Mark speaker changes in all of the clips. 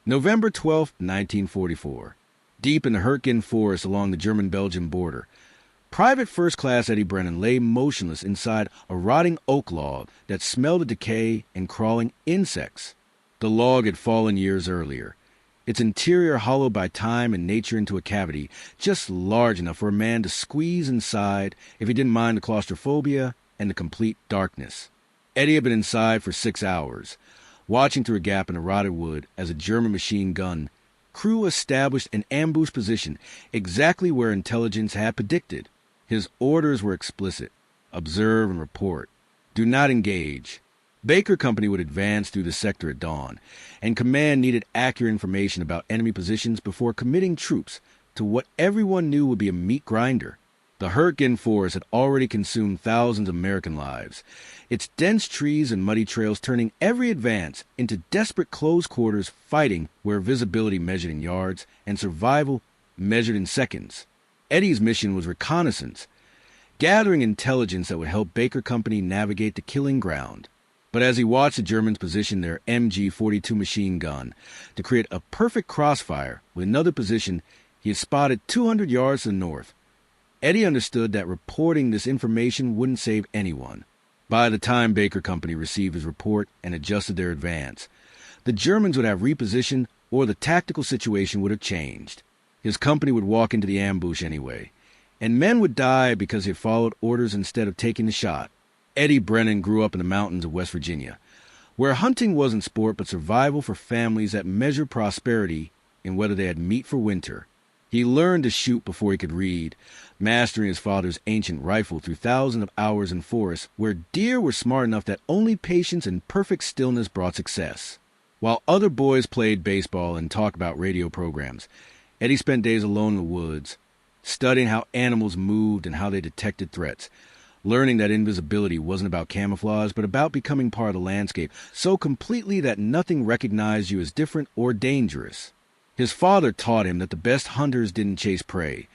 Speaker 1: November 12, 1944. Deep in the Hurtgen forest along the German-Belgian border, Private First Class Eddie Brennan lay motionless inside a rotting oak log that smelled of decay and crawling insects. The log had fallen years earlier, its interior hollowed by time and nature into a cavity just large enough for a man to squeeze inside if he didn't mind the claustrophobia and the complete darkness. Eddie had been inside for 6 hours, watching through a gap in the rotted wood as a German machine gun crew established an ambush position exactly where intelligence had predicted. His orders were explicit: observe and report. Do not engage. Baker Company would advance through the sector at dawn, and command needed accurate information about enemy positions before committing troops to what everyone knew would be a meat grinder. The Hurtgen forest had already consumed thousands of American lives, its dense trees and muddy trails turning every advance into desperate close quarters fighting where visibility measured in yards and survival measured in seconds. Eddie's mission was reconnaissance, gathering intelligence that would help Baker Company navigate the killing ground. But as he watched the Germans position their MG-42 machine gun to create a perfect crossfire with another position he had spotted 200 yards to the north, Eddie understood that reporting this information wouldn't save anyone. By the time Baker Company received his report and adjusted their advance, the Germans would have repositioned or the tactical situation would have changed. His company would walk into the ambush anyway, and men would die because he had followed orders instead of taking the shot. Eddie Brennan grew up in the mountains of West Virginia, where hunting wasn't sport but survival for families that measured prosperity in whether they had meat for winter. He learned to shoot before he could read, mastering his father's ancient rifle through thousands of hours in forests where deer were smart enough that only patience and perfect stillness brought success. While other boys played baseball and talked about radio programs, Eddie spent days alone in the woods, studying how animals moved and how they detected threats, learning that invisibility wasn't about camouflage but about becoming part of the landscape so completely that nothing recognized you as different or dangerous. His father taught him that the best hunters didn't chase prey.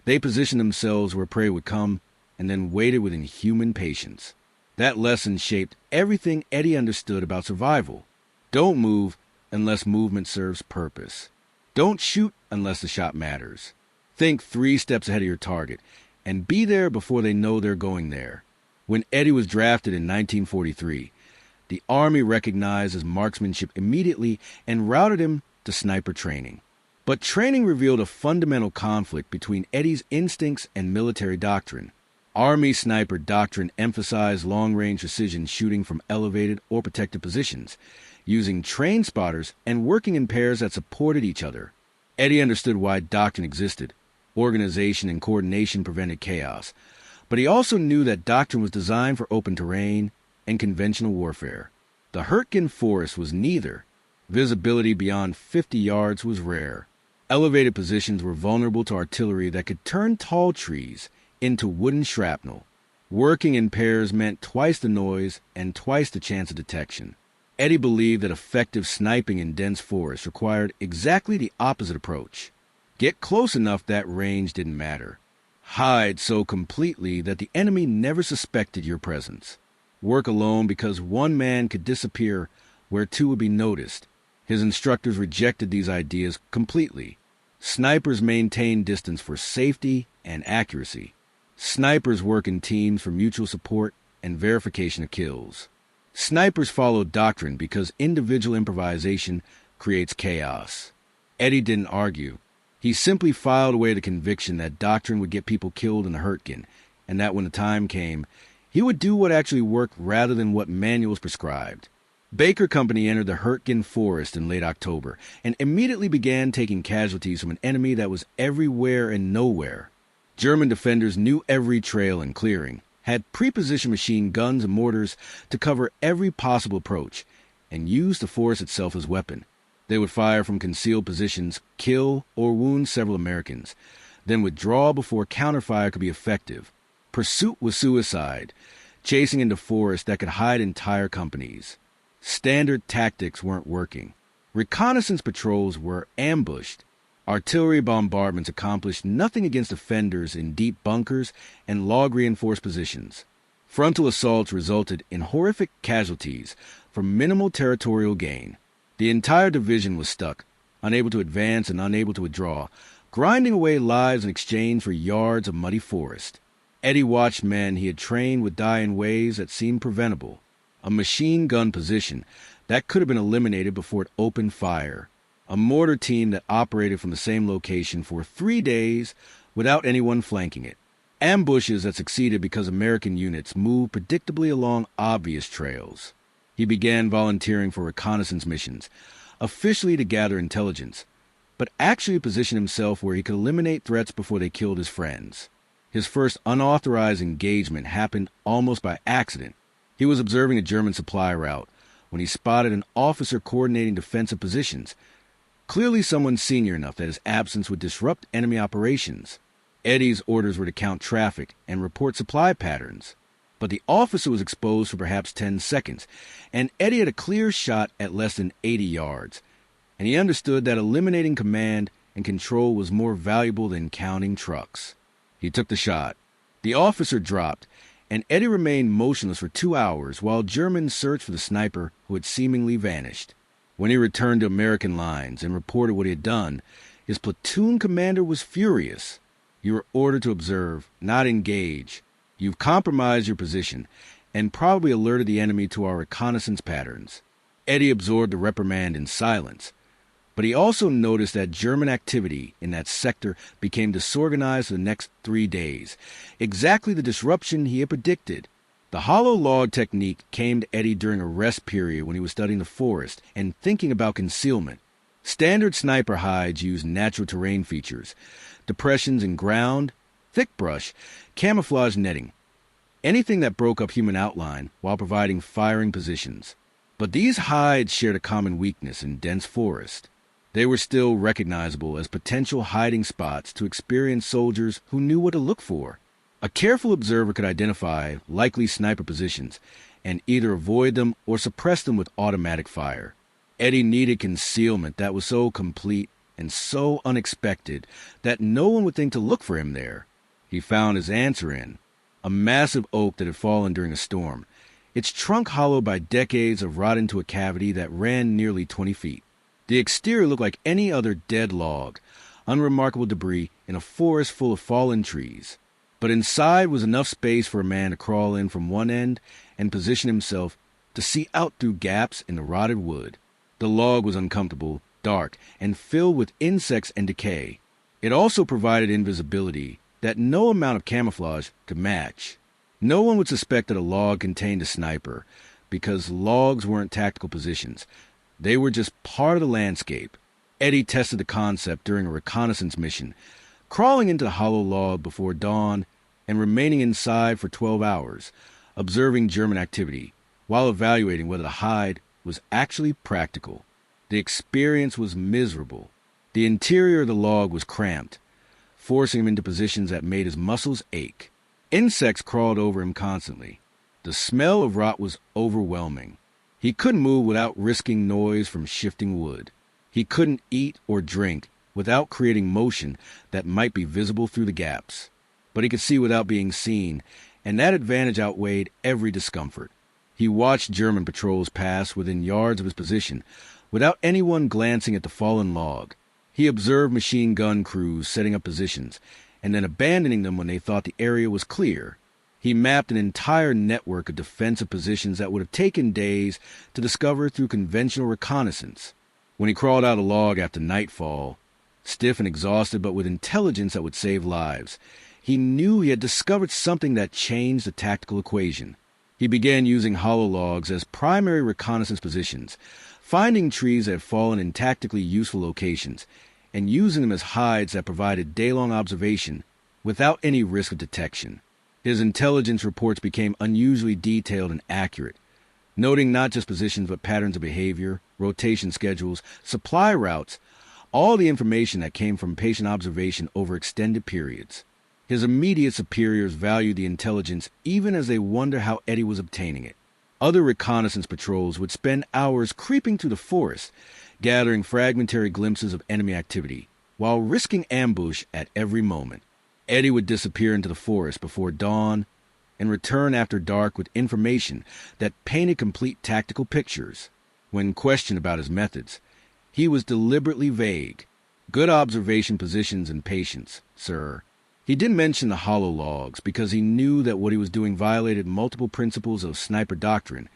Speaker 1: They positioned themselves where prey would come and then waited with inhuman patience. That lesson shaped everything Eddie understood about survival. Don't move unless movement serves purpose. Don't shoot unless the shot matters. Think 3 steps ahead of your target and be there before they know they're going there. When Eddie was drafted in 1943, the Army recognized his marksmanship immediately and routed him to sniper training. But training revealed a fundamental conflict between Eddie's instincts and military doctrine. Army sniper doctrine emphasized long-range precision shooting from elevated or protected positions, using trained spotters and working in pairs that supported each other. Eddie understood why doctrine existed. Organization and coordination prevented chaos. But he also knew that doctrine was designed for open terrain and conventional warfare. The Hurtgen forest was neither. Visibility beyond 50 yards was rare. Elevated positions were vulnerable to artillery that could turn tall trees into wooden shrapnel. Working in pairs meant twice the noise and twice the chance of detection. Eddie believed that effective sniping in dense forests required exactly the opposite approach. Get close enough that range didn't matter. Hide so completely that the enemy never suspected your presence. Work alone because one man could disappear where 2 would be noticed. His instructors rejected these ideas completely. Snipers maintained distance for safety and accuracy. Snipers work in teams for mutual support and verification of kills. Snipers follow doctrine because individual improvisation creates chaos. Eddie didn't argue. He simply filed away the conviction that doctrine would get people killed in the Hurtgen, and that when the time came, he would do what actually worked rather than what manuals prescribed. Baker Company entered the Hurtgen forest in late October and immediately began taking casualties from an enemy that was everywhere and nowhere. German defenders knew every trail and clearing, had pre-positioned machine guns and mortars to cover every possible approach, and used the forest itself as weapon. They would fire from concealed positions, kill or wound several Americans, then withdraw before counterfire could be effective. Pursuit was suicide, chasing into forests that could hide entire companies. Standard tactics weren't working. Reconnaissance patrols were ambushed. Artillery bombardments accomplished nothing against defenders in deep bunkers and log-reinforced positions. Frontal assaults resulted in horrific casualties for minimal territorial gain. The entire division was stuck, unable to advance and unable to withdraw, grinding away lives in exchange for yards of muddy forest. Eddie watched men he had trained would die in ways that seemed preventable. A machine gun position that could have been eliminated before it opened fire. A mortar team that operated from the same location for 3 days without anyone flanking it. Ambushes that succeeded because American units moved predictably along obvious trails. He began volunteering for reconnaissance missions, officially to gather intelligence, but actually position himself where he could eliminate threats before they killed his friends. His first unauthorized engagement happened almost by accident. He was observing a German supply route when he spotted an officer coordinating defensive positions, clearly someone senior enough that his absence would disrupt enemy operations. Eddie's orders were to count traffic and report supply patterns. But the officer was exposed for perhaps 10 seconds, and Eddie had a clear shot at less than 80 yards, and he understood that eliminating command and control was more valuable than counting trucks. He took the shot. The officer dropped, and Eddie remained motionless for 2 hours while Germans searched for the sniper who had seemingly vanished. When he returned to American lines and reported what he had done, his platoon commander was furious. You were ordered to observe, not engage. You've compromised your position and probably alerted the enemy to our reconnaissance patterns. Eddie absorbed the reprimand in silence, but he also noticed that German activity in that sector became disorganized for the next 3 days, exactly the disruption he had predicted. The hollow log technique came to Eddie during a rest period when he was studying the forest and thinking about concealment. Standard sniper hides use natural terrain features, depressions in ground, thick brush, camouflage netting, anything that broke up human outline while providing firing positions. But these hides shared a common weakness in dense forest. They were still recognizable as potential hiding spots to experienced soldiers who knew what to look for. A careful observer could identify likely sniper positions and either avoid them or suppress them with automatic fire. Eddie needed concealment that was so complete and so unexpected that no one would think to look for him there. He found his answer in a massive oak that had fallen during a storm, its trunk hollowed by decades of rot into a cavity that ran nearly 20 feet. The exterior looked like any other dead log, unremarkable debris in a forest full of fallen trees. But inside was enough space for a man to crawl in from one end and position himself to see out through gaps in the rotted wood. The log was uncomfortable, dark, and filled with insects and decay. It also provided invisibility that no amount of camouflage could match. No one would suspect that a log contained a sniper, because logs weren't tactical positions. They were just part of the landscape. Eddie tested the concept during a reconnaissance mission, crawling into the hollow log before dawn and remaining inside for 12 hours, observing German activity, while evaluating whether the hide was actually practical. The experience was miserable. The interior of the log was cramped, forcing him into positions that made his muscles ache. Insects crawled over him constantly. The smell of rot was overwhelming. He couldn't move without risking noise from shifting wood. He couldn't eat or drink without creating motion that might be visible through the gaps. But he could see without being seen, and that advantage outweighed every discomfort. He watched German patrols pass within yards of his position without anyone glancing at the fallen log. He observed machine gun crews setting up positions and then abandoning them when they thought the area was clear. He mapped an entire network of defensive positions that would have taken days to discover through conventional reconnaissance. When he crawled out of the log after nightfall, stiff and exhausted but with intelligence that would save lives, he knew he had discovered something that changed the tactical equation. He began using hollow logs as primary reconnaissance positions, finding trees that had fallen in tactically useful locations, and using them as hides that provided day-long observation without any risk of detection. His intelligence reports became unusually detailed and accurate, noting not just positions but patterns of behavior, rotation schedules, supply routes, all the information that came from patient observation over extended periods. His immediate superiors valued the intelligence even as they wondered how Eddie was obtaining it. Other reconnaissance patrols would spend hours creeping through the forest, gathering fragmentary glimpses of enemy activity, while risking ambush at every moment. Eddie would disappear into the forest before dawn and return after dark with information that painted complete tactical pictures. When questioned about his methods, He was deliberately vague. Good observation positions and patience, sir. He didn't mention the hollow logs because he knew that what he was doing violated multiple principles of sniper doctrine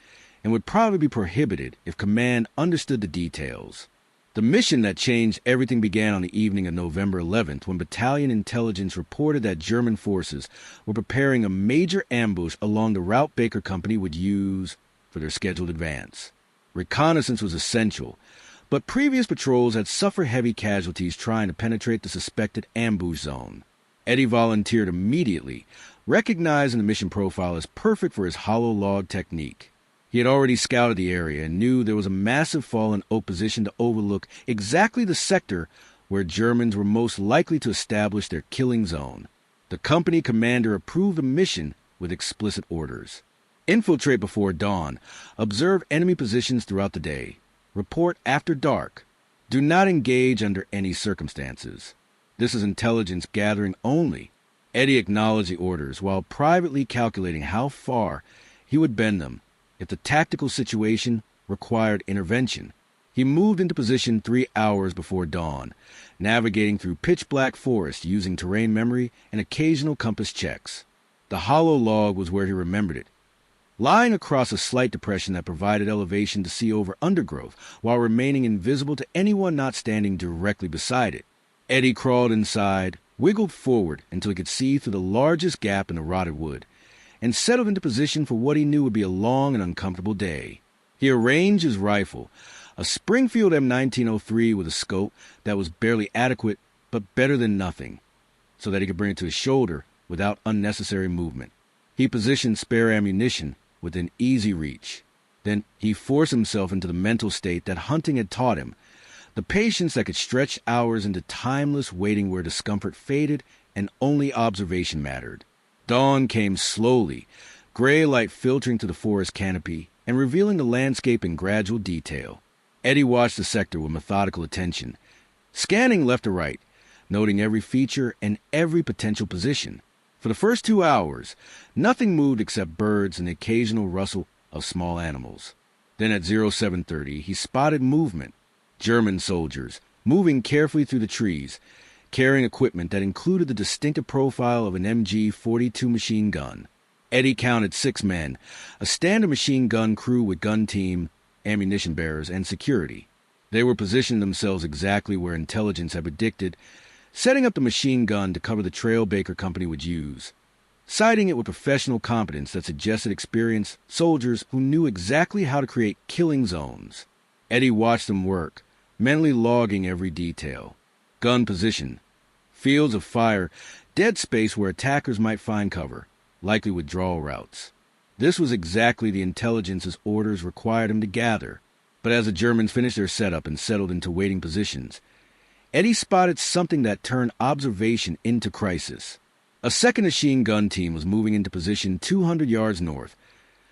Speaker 1: and would probably be prohibited if command understood the details. The mission that changed everything began on the evening of November 11th when battalion intelligence reported that German forces were preparing a major ambush along the route Baker Company would use for their scheduled advance. Reconnaissance was essential, but previous patrols had suffered heavy casualties trying to penetrate the suspected ambush zone. Eddie volunteered immediately, recognizing the mission profile as perfect for his hollow log technique. He had already scouted the area and knew there was a massive fallen oak position to overlook exactly the sector where Germans were most likely to establish their killing zone. The company commander approved the mission with explicit orders. Infiltrate before dawn. Observe enemy positions throughout the day. Report after dark. Do not engage under any circumstances. This is intelligence gathering only. Eddie acknowledged the orders while privately calculating how far he would bend them if the tactical situation required intervention. He moved into position 3 hours before dawn, navigating through pitch-black forest using terrain memory and occasional compass checks. The hollow log was where he remembered it, lying across a slight depression that provided elevation to see over undergrowth while remaining invisible to anyone not standing directly beside it. Eddie crawled inside, wiggled forward until he could see through the largest gap in the rotted wood, and settled into position for what he knew would be a long and uncomfortable day. He arranged his rifle, a Springfield M1903 with a scope that was barely adequate but better than nothing, so that he could bring it to his shoulder without unnecessary movement. He positioned spare ammunition within easy reach. Then he forced himself into the mental state that hunting had taught him, the patience that could stretch hours into timeless waiting where discomfort faded and only observation mattered. Dawn came slowly, gray light filtering through the forest canopy and revealing the landscape in gradual detail. Eddie watched the sector with methodical attention, scanning left to right, noting every feature and every potential position. For the first 2 hours, nothing moved except birds and the occasional rustle of small animals. Then at 0730, he spotted movement. German soldiers, moving carefully through the trees, carrying equipment that included the distinctive profile of an MG-42 machine gun. Eddie counted 6 men, a standard machine gun crew with gun team, ammunition bearers, and security. They were positioning themselves exactly where intelligence had predicted, setting up the machine gun to cover the trail Baker Company would use, citing it with professional competence that suggested experienced soldiers who knew exactly how to create killing zones. Eddie watched them work, mentally logging every detail. Gun position, fields of fire, dead space where attackers might find cover, likely withdrawal routes. This was exactly the intelligence his orders required him to gather. But as the Germans finished their setup and settled into waiting positions, Eddie spotted something that turned observation into crisis. A second machine gun team was moving into position 200 yards north,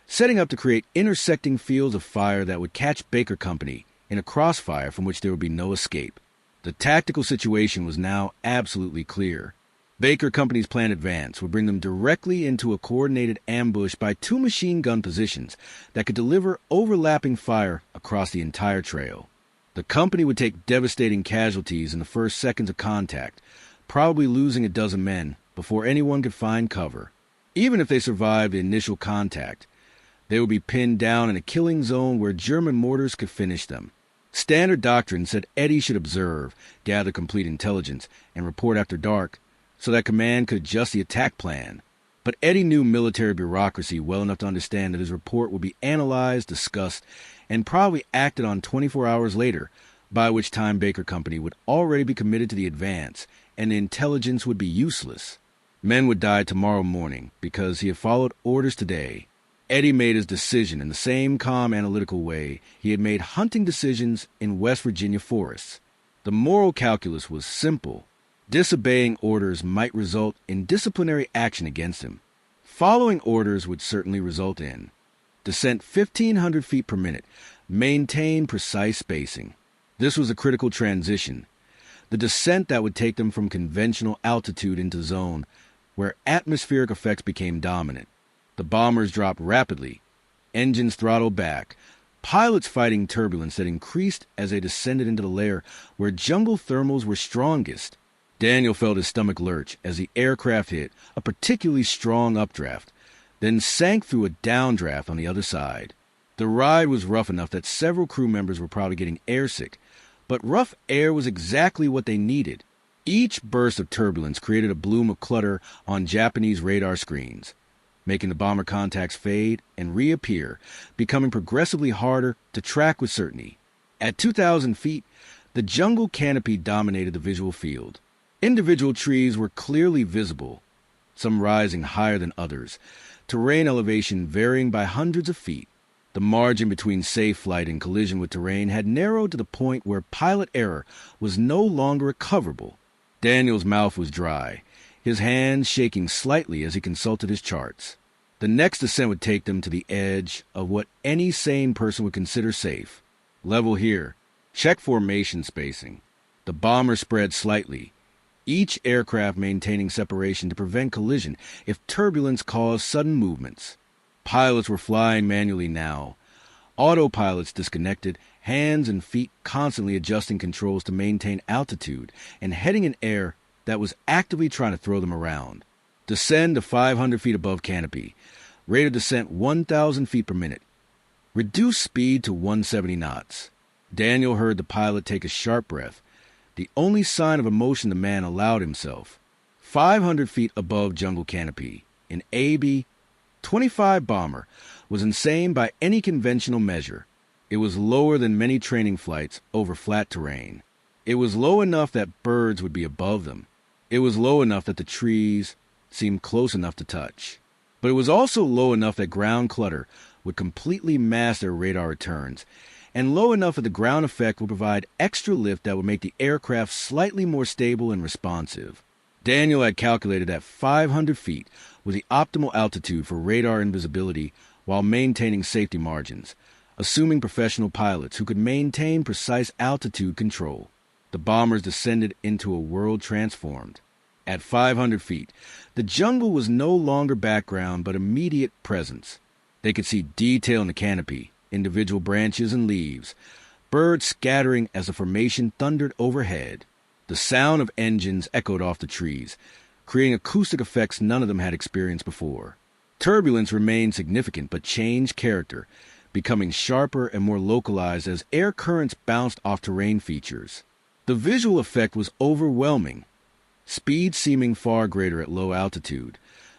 Speaker 1: setting up to create intersecting fields of fire that would catch Baker Company in a crossfire from which there would be no escape. The tactical situation was now absolutely clear. Baker Company's planned advance would bring them directly into a coordinated ambush by 2 machine gun positions that could deliver overlapping fire across the entire trail. The company would take devastating casualties in the first seconds of contact, probably losing a dozen men before anyone could find cover. Even if they survived the initial contact, they would be pinned down in a killing zone where German mortars could finish them. Standard doctrine said Eddie should observe, gather complete intelligence, and report after dark so that command could adjust the attack plan. But Eddie knew military bureaucracy well enough to understand that his report would be analyzed, discussed, and probably acted on 24 hours later, by which time Baker Company would already be committed to the advance, and the intelligence would be useless. Men would die tomorrow morning because he had followed orders today. Eddie made his decision in the same calm, analytical way he had made hunting decisions in West Virginia forests. The moral calculus was simple. Disobeying orders might result in disciplinary action against him. Following orders would certainly result in descent 1,500 feet per minute, maintain precise spacing. This was a critical transition, the descent that would take them from conventional altitude into zone where atmospheric effects became dominant. The bombers dropped rapidly, engines throttled back, pilots fighting turbulence that increased as they descended into the layer where jungle thermals were strongest. Daniel felt his stomach lurch as the aircraft hit a particularly strong updraft, then sank through a downdraft on the other side. The ride was rough enough that several crew members were probably getting airsick, but rough air was exactly what they needed. Each burst of turbulence created a bloom of clutter on Japanese radar screens, making the bomber contacts fade and reappear, becoming progressively harder to track with certainty. At 2,000 feet, the jungle canopy dominated the visual field. Individual trees were clearly visible, some rising higher than others, terrain elevation varying by hundreds of feet. The margin between safe flight and collision with terrain had narrowed to the point where pilot error was no longer recoverable. Daniel's mouth was dry, his hands shaking slightly as he consulted his charts. The next descent would take them to the edge of what any sane person would consider safe. Level here. Check formation spacing. The bomber spread slightly, each aircraft maintaining separation to prevent collision if turbulence caused sudden movements. Pilots were flying manually now. Autopilots disconnected, hands and feet constantly adjusting controls to maintain altitude and heading in air that was actively trying to throw them around. Descend to 500 feet above canopy. Rate of descent 1,000 feet per minute. Reduce speed to 170 knots. Daniel heard the pilot take a sharp breath, the only sign of emotion the man allowed himself. 500 feet above jungle canopy, an AB-25 bomber was insane by any conventional measure. It was lower than many training flights over flat terrain. It was low enough that birds would be above them. It was low enough that the trees seemed close enough to touch. But it was also low enough that ground clutter would completely mask their radar returns, and low enough that the ground effect would provide extra lift that would make the aircraft slightly more stable and responsive. Daniel had calculated that 500 feet was the optimal altitude for radar invisibility while maintaining safety margins, assuming professional pilots who could maintain precise altitude control. The bombers descended into a world transformed. At 500 feet, the jungle was no longer background but immediate presence. They could see detail in the canopy, individual branches and leaves, birds scattering as the formation thundered overhead. The sound of engines echoed off the trees, creating acoustic effects none of them had experienced before. Turbulence remained significant but changed character, becoming sharper and more localized as air currents bounced off terrain features. The visual effect was overwhelming, speed seeming far greater at low altitude,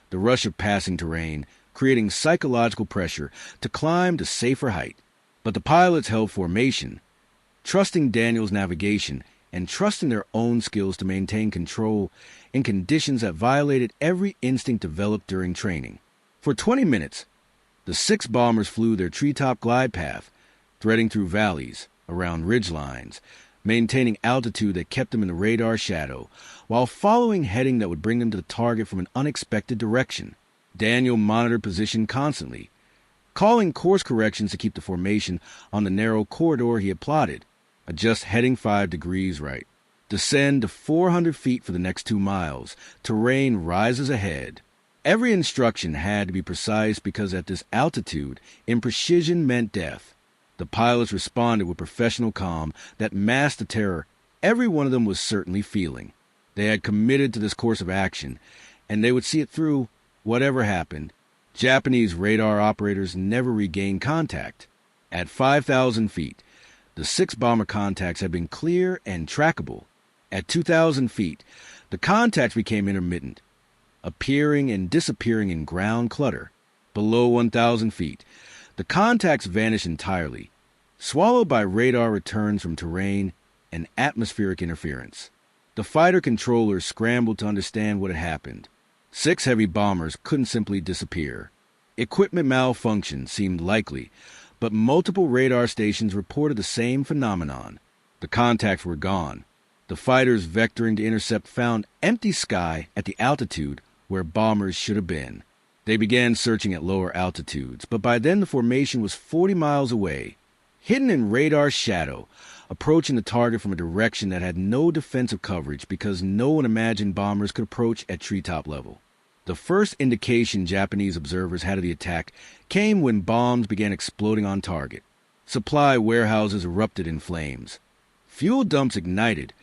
Speaker 1: the rush of passing terrain creating psychological pressure to climb to safer height. But the pilots held formation, trusting Daniel's navigation and trusting their own skills to maintain control in conditions that violated every instinct developed during training. For 20 minutes, the 6 bombers flew their treetop glide path, threading through valleys, around ridgelines, maintaining altitude that kept them in the radar shadow, while following heading that would bring them to the target from an unexpected direction. Daniel monitored position constantly, calling course corrections to keep the formation on the narrow corridor he had plotted. Adjust heading 5 degrees right. Descend to 400 feet for the next 2 miles. Terrain rises ahead. Every instruction had to be precise because at this altitude, imprecision meant death. The pilots responded with professional calm that masked the terror every one of them was certainly feeling. They had committed to this course of action, and they would see it through, whatever happened. Japanese radar operators never regained contact. At 5,000 feet, the 6 bomber contacts had been clear and trackable. At 2,000 feet, the contacts became intermittent, appearing and disappearing in ground clutter. Below 1,000 feet, the contacts vanished entirely, swallowed by radar returns from terrain and atmospheric interference. The fighter controllers scrambled to understand what had happened. 6 heavy bombers couldn't simply disappear. Equipment malfunction seemed likely, but multiple radar stations reported the same phenomenon. The contacts were gone. The fighters vectoring to intercept found empty sky at the altitude where bombers should have been. They began searching at lower altitudes, but by then the formation was 40 miles away, hidden in radar shadow, approaching the target from a direction that had no defensive coverage because no one imagined bombers could approach at treetop level. The first indication Japanese observers had of the attack came when bombs began exploding on target. Supply warehouses erupted in flames. Fuel dumps ignited.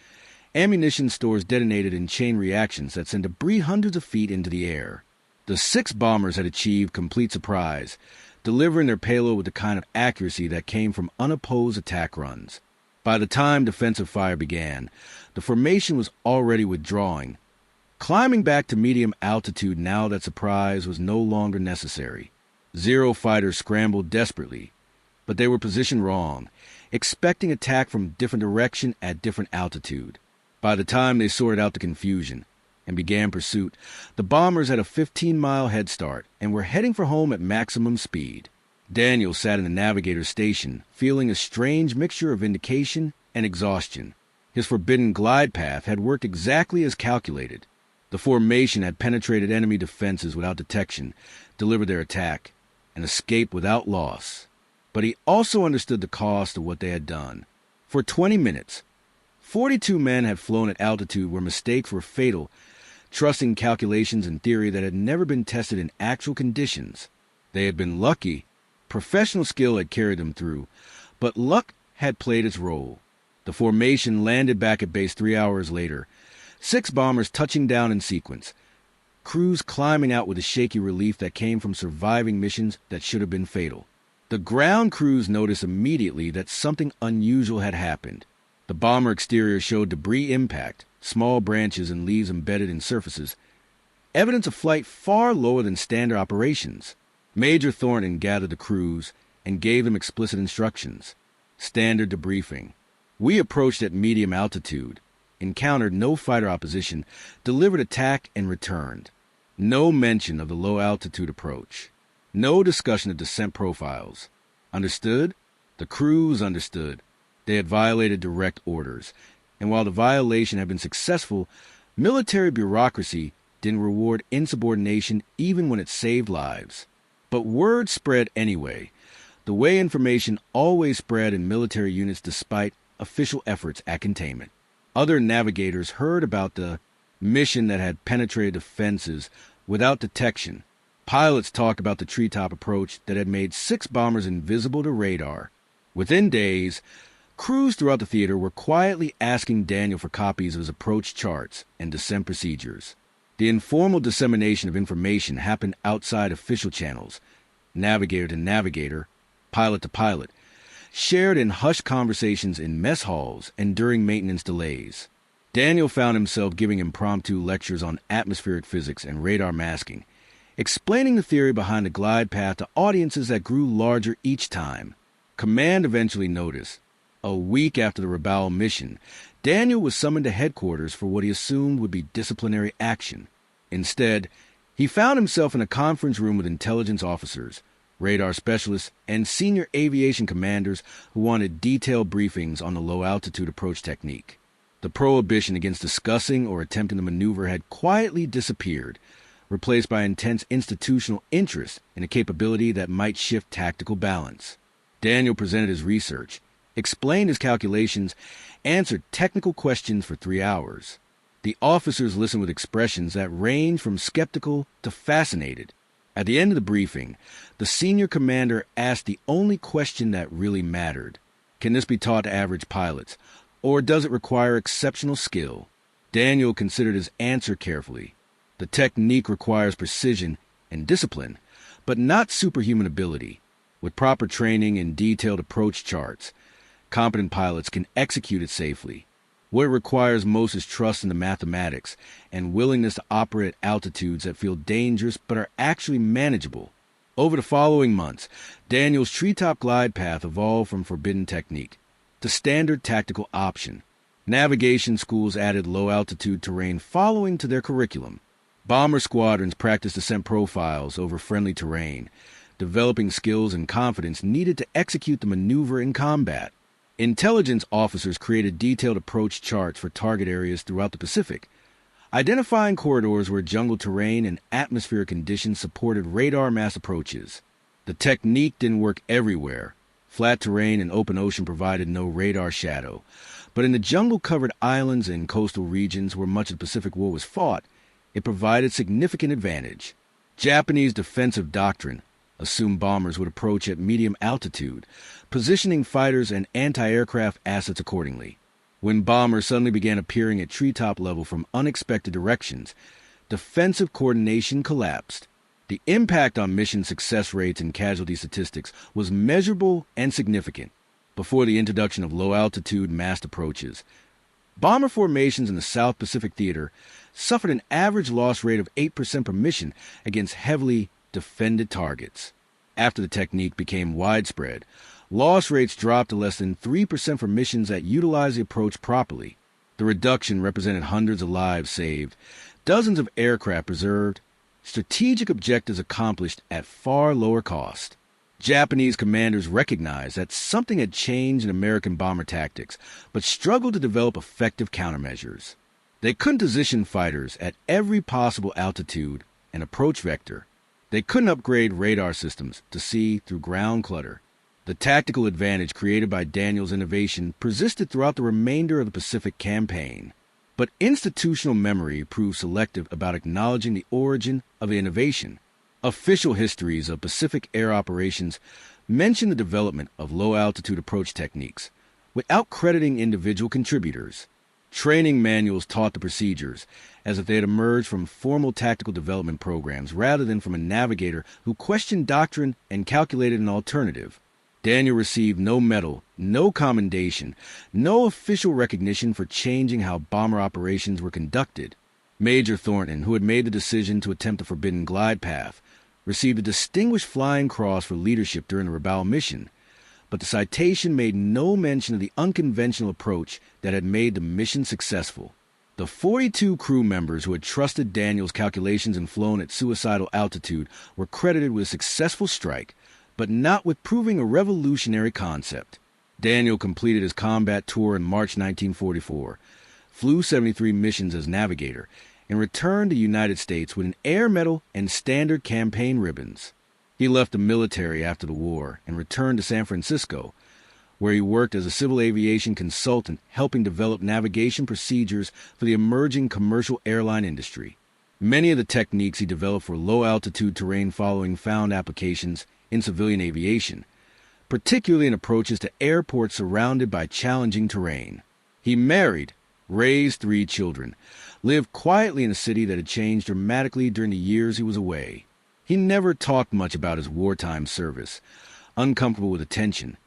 Speaker 1: Ammunition stores detonated in chain reactions that sent debris hundreds of feet into the air. The 6 bombers had achieved complete surprise, delivering their payload with the kind of accuracy that came from unopposed attack runs. By the time defensive fire began, the formation was already withdrawing, climbing back to medium altitude now that surprise was no longer necessary. Zero fighters scrambled desperately, but they were positioned wrong, expecting attack from different direction at different altitude. By the time they sorted out the confusion and began pursuit, the bombers had a 15-mile head start and were heading for home at maximum speed. Daniel sat in the navigator's station, feeling a strange mixture of vindication and exhaustion. His forbidden glide path had worked exactly as calculated. The formation had penetrated enemy defenses without detection, delivered their attack, and escaped without loss. But he also understood the cost of what they had done. For 20 minutes, 42 men had flown at altitude where mistakes were fatal, trusting calculations and theory that had never been tested in actual conditions. They had been lucky. Professional skill had carried them through, but luck had played its role. The formation landed back at base 3 hours later, 6 bombers touching down in sequence, crews climbing out with a shaky relief that came from surviving missions that should have been fatal. The ground crews noticed immediately that something unusual had happened. The bomber exterior showed debris impact, small branches and leaves embedded in surfaces, evidence of flight far lower than standard operations. Major Thornton gathered the crews and gave them explicit instructions. Standard debriefing. We approached at medium altitude, encountered no fighter opposition, delivered attack and returned. No mention of the low-altitude approach. No discussion of descent profiles. Understood? The crews understood. They had violated direct orders, and while the violation had been successful, military bureaucracy didn't reward insubordination even when it saved lives. But word spread anyway, the way information always spread in military units despite official efforts at containment. Other navigators heard about the mission that had penetrated defenses without detection. Pilots talked about the treetop approach that had made 6 bombers invisible to radar. Within days, crews throughout the theater were quietly asking Daniel for copies of his approach charts and descent procedures. The informal dissemination of information happened outside official channels, navigator to navigator, pilot to pilot, shared in hushed conversations in mess halls and during maintenance delays. Daniel found himself giving impromptu lectures on atmospheric physics and radar masking, explaining the theory behind the glide path to audiences that grew larger each time. Command eventually noticed. A week after the Rabaul mission, Daniel was summoned to headquarters for what he assumed would be disciplinary action. Instead, he found himself in a conference room with intelligence officers, radar specialists, and senior aviation commanders who wanted detailed briefings on the low-altitude approach technique. The prohibition against discussing or attempting the maneuver had quietly disappeared, replaced by intense institutional interest in a capability that might shift tactical balance. Daniel presented his research, explained his calculations, answered technical questions for 3 hours. The officers listened with expressions that ranged from skeptical to fascinated. At the end of the briefing, the senior commander asked the only question that really mattered. Can this be taught to average pilots, or does it require exceptional skill? Daniel considered his answer carefully. The technique requires precision and discipline, but not superhuman ability. With proper training and detailed approach charts, competent pilots can execute it safely. What it requires most is trust in the mathematics and willingness to operate at altitudes that feel dangerous but are actually manageable. Over the following months, Daniel's treetop glide path evolved from forbidden technique to standard tactical option. Navigation schools added low-altitude terrain following to their curriculum. Bomber squadrons practiced descent profiles over friendly terrain, developing skills and confidence needed to execute the maneuver in combat. Intelligence officers created detailed approach charts for target areas throughout the Pacific, identifying corridors where jungle terrain and atmospheric conditions supported radar mass approaches. The technique didn't work everywhere. Flat terrain and open ocean provided no radar shadow, but in the jungle-covered islands and coastal regions where much of the Pacific War was fought, it provided significant advantage. Japanese defensive doctrine, assumed bombers would approach at medium altitude, positioning fighters and anti-aircraft assets accordingly. When bombers suddenly began appearing at treetop level from unexpected directions, defensive coordination collapsed. The impact on mission success rates and casualty statistics was measurable and significant before the introduction of low-altitude massed approaches. Bomber formations in the South Pacific Theater suffered an average loss rate of 8% per mission against heavily defended targets. After the technique became widespread, loss rates dropped to less than 3% for missions that utilized the approach properly. The reduction represented hundreds of lives saved, dozens of aircraft preserved, strategic objectives accomplished at far lower cost. Japanese commanders recognized that something had changed in American bomber tactics, but struggled to develop effective countermeasures. They couldn't position fighters at every possible altitude and approach vector. They couldn't upgrade radar systems to see through ground clutter. The tactical advantage created by Daniel's innovation persisted throughout the remainder of the Pacific campaign. But institutional memory proved selective about acknowledging the origin of the innovation. Official histories of Pacific air operations mention the development of low-altitude approach techniques without crediting individual contributors. Training manuals taught the procedures as if they had emerged from formal tactical development programs rather than from a navigator who questioned doctrine and calculated an alternative. Daniel received no medal, no commendation, no official recognition for changing how bomber operations were conducted. Major Thornton, who had made the decision to attempt the forbidden glide path, received a Distinguished Flying Cross for leadership during the Rabaul mission, but the citation made no mention of the unconventional approach that had made the mission successful. The 42 crew members who had trusted Daniel's calculations and flown at suicidal altitude were credited with a successful strike, but not with proving a revolutionary concept. Daniel completed his combat tour in March 1944, flew 73 missions as navigator, and returned to the United States with an Air Medal and standard campaign ribbons. He left the military after the war and returned to San Francisco, where he worked as a civil aviation consultant helping develop navigation procedures for the emerging commercial airline industry. Many of the techniques he developed for low-altitude terrain following found applications in civilian aviation, particularly in approaches to airports surrounded by challenging terrain. He married, raised 3 children, lived quietly in a city that had changed dramatically during the years he was away. He never talked much about his wartime service, uncomfortable with attention,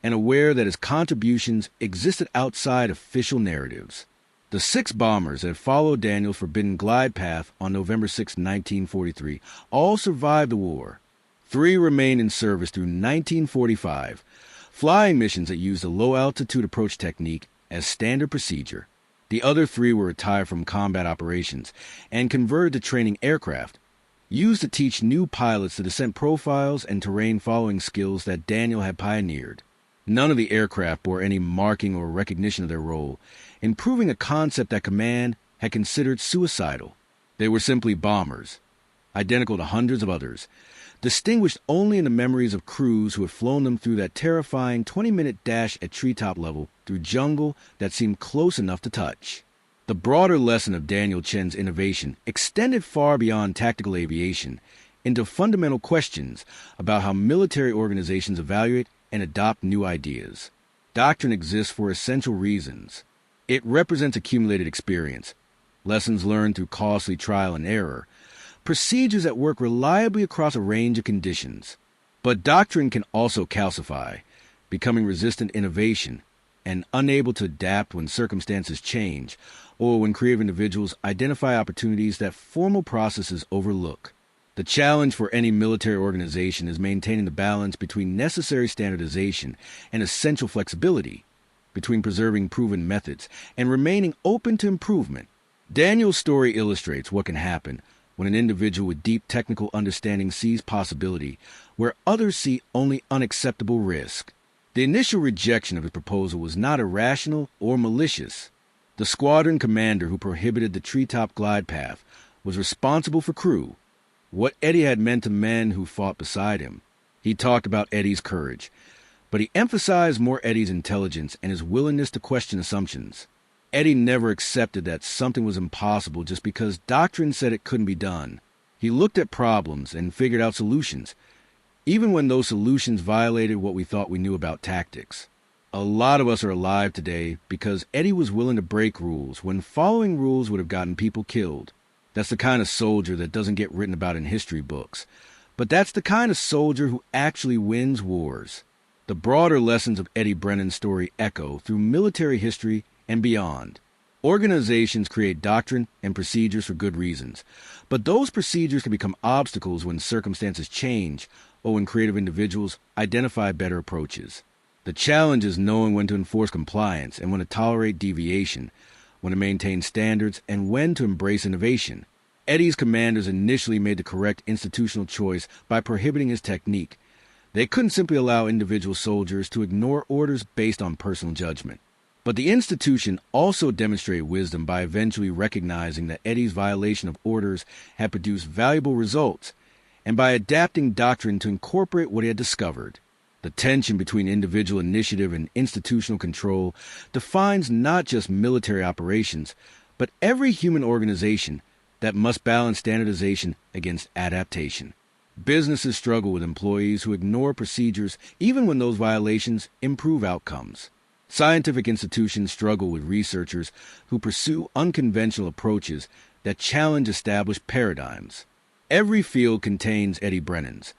Speaker 1: and aware that his contributions existed outside official narratives. The 6 bombers that followed Daniel's forbidden glide path on November 6, 1943, all survived the war. 3 remained in service through 1945, flying missions that used a low-altitude approach technique as standard procedure. The other 3 were retired from combat operations and converted to training aircraft, used to teach new pilots the descent profiles and terrain following skills that Daniel had pioneered. None of the aircraft bore any marking or recognition of their role, improving a concept that command had considered suicidal. They were simply bombers, identical to hundreds of others, distinguished only in the memories of crews who had flown them through that terrifying 20-minute dash at treetop level through jungle that seemed close enough to touch. The broader lesson of Daniel Chen's innovation extended far beyond tactical aviation into fundamental questions about how military organizations evaluate and adopt new ideas. Doctrine exists for essential reasons. It represents accumulated experience, lessons learned through costly trial and error, procedures that work reliably across a range of conditions. But doctrine can also calcify, becoming resistant to innovation and unable to adapt when circumstances change or when creative individuals identify opportunities that formal processes overlook. The challenge for any military organization is maintaining the balance between necessary standardization and essential flexibility, between preserving proven methods and remaining open to improvement. Daniel's story illustrates what can happen when an individual with deep technical understanding sees possibility where others see only unacceptable risk. The initial rejection of his proposal was not irrational or malicious. The squadron commander who prohibited the treetop glide path was responsible for crew, what Eddie had meant to men who fought beside him. He talked about Eddie's courage, but he emphasized more Eddie's intelligence and his willingness to question assumptions. Eddie never accepted that something was impossible just because doctrine said it couldn't be done. He looked at problems and figured out solutions. even when those solutions violated what we thought we knew about tactics. A lot of us are alive today because Eddie was willing to break rules when following rules would have gotten people killed. That's the kind of soldier that doesn't get written about in history books. But that's the kind of soldier who actually wins wars. The broader lessons of Eddie Brennan's story echo through military history and beyond. Organizations create doctrine and procedures for good reasons, but those procedures can become obstacles when circumstances change or when creative individuals identify better approaches. The challenge is knowing when to enforce compliance and when to tolerate deviation, when to maintain standards, and when to embrace innovation. Eddie's commanders initially made the correct institutional choice by prohibiting his technique. They couldn't simply allow individual soldiers to ignore orders based on personal judgment. But the institution also demonstrated wisdom by eventually recognizing that Eddie's violation of orders had produced valuable results, and by adapting doctrine to incorporate what he had discovered. The tension between individual initiative and institutional control defines not just military operations, but every human organization that must balance standardization against adaptation. Businesses struggle with employees who ignore procedures even when those violations improve outcomes. Scientific institutions struggle with researchers who pursue unconventional approaches that challenge established paradigms. Every field contains Eddie Brennans,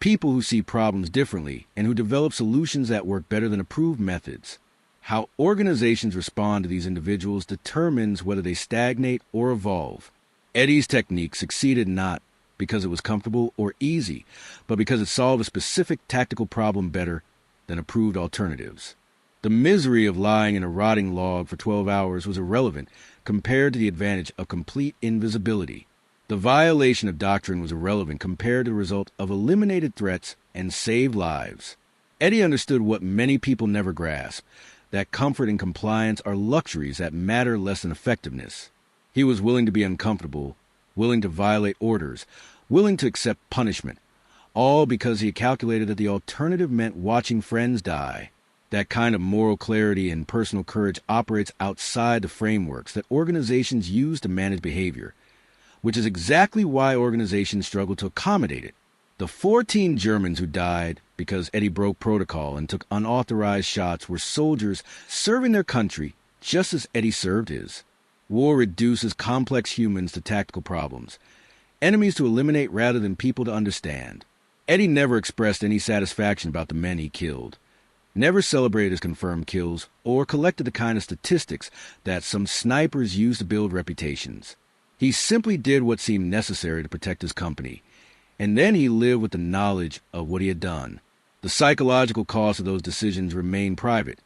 Speaker 1: people who see problems differently and who develop solutions that work better than approved methods. How organizations respond to these individuals determines whether they stagnate or evolve. Eddie's technique succeeded not because it was comfortable or easy, but because it solved a specific tactical problem better than approved alternatives. The misery of lying in a rotting log for 12 hours was irrelevant compared to the advantage of complete invisibility. The violation of doctrine was irrelevant compared to the result of eliminated threats and saved lives. Eddie understood what many people never grasp, that comfort and compliance are luxuries that matter less than effectiveness. He was willing to be uncomfortable, willing to violate orders, willing to accept punishment, all because he calculated that the alternative meant watching friends die. That kind of moral clarity and personal courage operates outside the frameworks that organizations use to manage behavior, which is exactly why organizations struggle to accommodate it. The 14 Germans who died because Eddie broke protocol and took unauthorized shots were soldiers serving their country just as Eddie served his. War reduces complex humans to tactical problems, enemies to eliminate rather than people to understand. Eddie never expressed any satisfaction about the men he killed, never celebrated his confirmed kills, or collected the kind of statistics that some snipers use to build reputations. He simply did what seemed necessary to protect his company, and then he lived with the knowledge of what he had done. The psychological cost of those decisions remained private,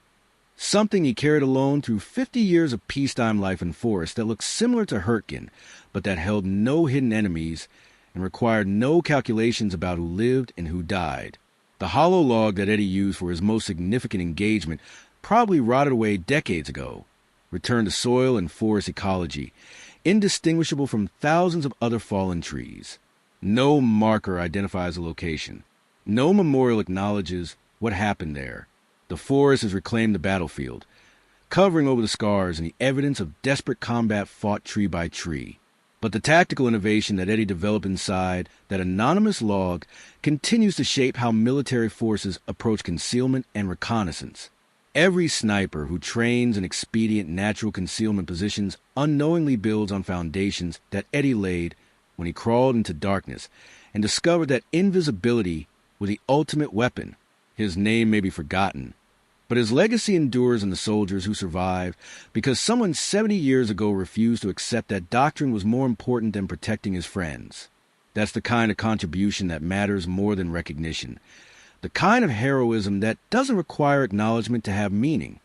Speaker 1: something he carried alone through 50 years of peacetime life in forests that looked similar to Hurtgen, but that held no hidden enemies and required no calculations about who lived and who died. The hollow log that Eddie used for his most significant engagement probably rotted away decades ago, returned to soil and forest ecology, indistinguishable from thousands of other fallen trees. No marker identifies a location. No memorial acknowledges what happened there. The forest has reclaimed the battlefield, covering over the scars and the evidence of desperate combat fought tree by tree. But the tactical innovation that Eddie developed inside that anonymous log continues to shape how military forces approach concealment and reconnaissance. Every sniper who trains in expedient natural concealment positions unknowingly builds on foundations that Eddie laid when he crawled into darkness and discovered that invisibility was the ultimate weapon. His name may be forgotten, but his legacy endures in the soldiers who survived because someone 70 years ago refused to accept that doctrine was more important than protecting his friends. That's the kind of contribution that matters more than recognition, the kind of heroism that doesn't require acknowledgement to have meaning.